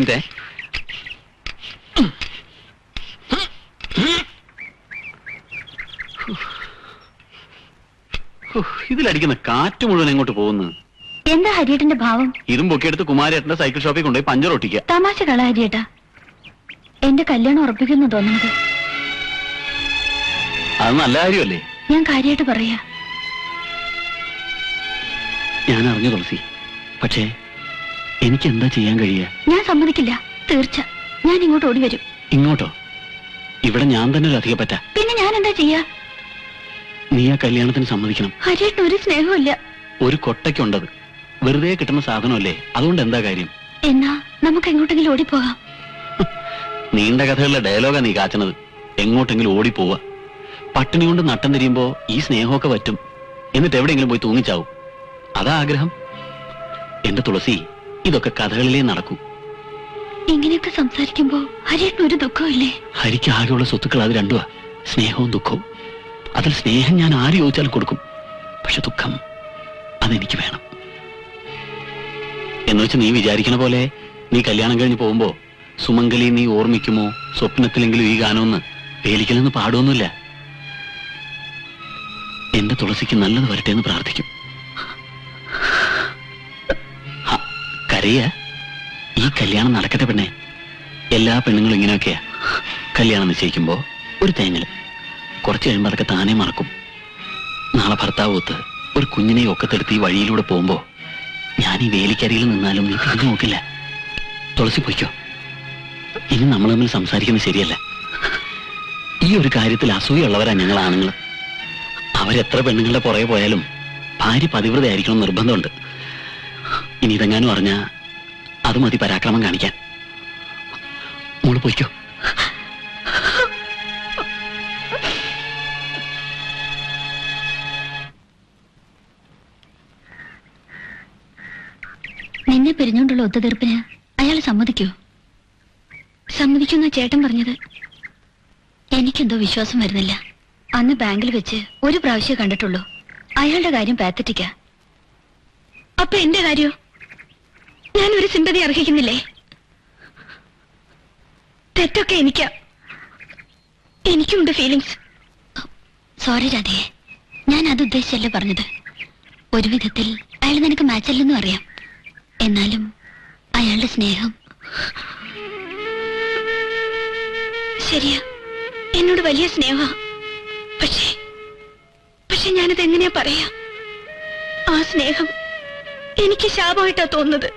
Minute. ഇതിലടിക്കുന്ന കാറ്റ് മുഴുവൻ എങ്ങോട്ട് പോകുന്നു? എന്താ ഹരിയേട്ടന്റെ ഭാവം? ഇതും പൊക്കിയെടുത്ത് കുമാരേട്ടന്റെ സൈക്കിൾ ഷോപ്പിൽ കൊണ്ടുപോയി പഞ്ചർ ഒട്ടിക്കുക. തമാശ കള ഹരിയേട്ടാ. എന്റെ കല്യാണം ഉറപ്പിക്കുന്നു തോന്നുന്നത്. അത് നല്ല കാര്യമല്ലേ? ഞാൻ കാര്യമായിട്ട് പറയാ. ഞാൻ അറിഞ്ഞു തുളസി, പക്ഷേ എനിക്ക് എന്താ ചെയ്യാൻ കഴിയുക? ഞാൻ സമ്മതിക്കില്ല, തീർച്ച. ഞാൻ ഇങ്ങോട്ട് ഓടി വരും. ഇങ്ങോട്ടോ? ഇവിടെ ഞാൻ തന്നെ ഒരു അധികം പറ്റാ. പിന്നെ ഞാൻ എന്താ ചെയ്യാ? നീ ആ കല്യാണത്തിന് സമ്മതിക്കണം. ഹരിയേട്ടന് ഒരു സ്നേഹമില്ല. ഒരു കൊട്ടയ്ക്കുണ്ടത്. വെറുതെ കിട്ടുന്ന സാധനമല്ലേ, അതുകൊണ്ട് എന്താ കാര്യം? എന്നാ നമുക്ക് എങ്ങോട്ടെങ്കിലും ഓടിപ്പോകാം. നീണ്ട കഥകളിലെ ഡയലോഗാ നീ കാച്ചണത്. എങ്ങോട്ടെങ്കിലും ഓടിപ്പോവാ. പട്ടിണി കൊണ്ട് നട്ടം തിരിയുമ്പോ ഈ സ്നേഹമൊക്കെ പറ്റും. എന്നിട്ട് എവിടെയെങ്കിലും പോയി തൂങ്ങിച്ചാവും. അതാ ആഗ്രഹം. എന്റെ തുളസി, ഇതൊക്കെ കഥകളിലേ നടക്കൂ. ഇങ്ങനെയൊക്കെ സംസാരിക്കുമ്പോ ഹരിയേട്ടന് ഒരു ദുഃഖമില്ലേ? ഹരിക്ക് ആകെയുള്ള സ്വത്തുക്കൾ അത് രണ്ടുവാ, സ്നേഹവും ദുഃഖവും. അതിൽ സ്നേഹം ഞാൻ ആര് ചോദിച്ചാലും കൊടുക്കും. പക്ഷെ ദുഃഖം അതെനിക്ക് വേണം. എന്നുവെച്ച് നീ വിചാരിക്കണ പോലെ നീ കല്യാണം കഴിഞ്ഞ് പോകുമ്പോ സുമംഗലി നീ ഓർമ്മിക്കുമോ, സ്വപ്നത്തിലെങ്കിലും ഈ ഗാനമൊന്ന് വേലിക്കലെന്ന് പാടുമൊന്നുമില്ല. എന്റെ തുളസിക്ക് നല്ലത് വരട്ടെ എന്ന് പ്രാർത്ഥിക്കും. കരയ, ഈ കല്യാണം നടക്കട്ടെ പെണ്ണെ. എല്ലാ പെണ്ണുങ്ങളും ഇങ്ങനെയൊക്കെയാ. കല്യാണം നിശ്ചയിക്കുമ്പോ ഒരു തേങ്ങല്, കുറച്ച് കഴിയുമ്പോൾ അതൊക്കെ താനേ മറക്കും. നാളെ ഭർത്താവ് ഒത്ത് ഒരു കുഞ്ഞിനെ ഒക്കത്തെടുത്ത് ഈ വഴിയിലൂടെ പോകുമ്പോ ഞാൻ ഈ വേലിക്കരിയിൽ നിന്നാലും നീ തിരിഞ്ഞു നോക്കില്ല. തുളസി പൊയ്ക്കോ. ഇനി നമ്മൾ തമ്മിൽ സംസാരിക്കുന്നത് ശരിയല്ല. ഈ ഒരു കാര്യത്തിൽ അസൂയുള്ളവരാ ഞങ്ങൾ ആണുങ്ങൾ. അവരെത്ര പെണ്ണുങ്ങളുടെ പുറകെ പോയാലും ഭാര്യ പതിവ്രതയായിരിക്കണം നിർബന്ധമുണ്ട്. ഇനി ഇതെങ്ങാനും അറിഞ്ഞാ അത് മതി പരാക്രമം കാണിക്കാൻ. മോള് പൊയ്ക്കോ. നിന്നെ പിരിഞ്ഞുകൊണ്ടുള്ള ഒത്തുതീർപ്പിന് അയാൾ സമ്മതിക്കൂ? സമ്മതിക്കുന്ന ചേട്ടൻ പറഞ്ഞത്. എനിക്കെന്തോ വിശ്വാസം വരുന്നില്ല. അന്ന് ബാങ്കിൽ വെച്ച് ഒരു പ്രാവശ്യം കണ്ടിട്ടുള്ളൂ. അയാളുടെ കാര്യം പാത്തറ്റിക്കാ. അപ്പൊ എന്റെ കാര്യോ? ഞാൻ ഒരു സിമ്പതി അർഹിക്കുന്നില്ലേ? തെറ്റൊക്കെ എനിക്കാ. എനിക്കുണ്ട് ഫീലിങ്സ്. സോറി രാധേ, ഞാൻ അത് ഉദ്ദേശിച്ചല്ലേ പറഞ്ഞത്. ഒരു വിധത്തിൽ അയാൾ നിനക്ക് മാച്ചല്ലെന്നും അറിയാം. എന്നാലും അയാളുടെ സ്നേഹം ശരിയാ, എന്നോട് വലിയ സ്നേഹ. പക്ഷെ ഞാനത് എങ്ങനെയാ പറയാ? ആ സ്നേഹം എനിക്ക് ശാപമായിട്ടാ തോന്നുന്നത്.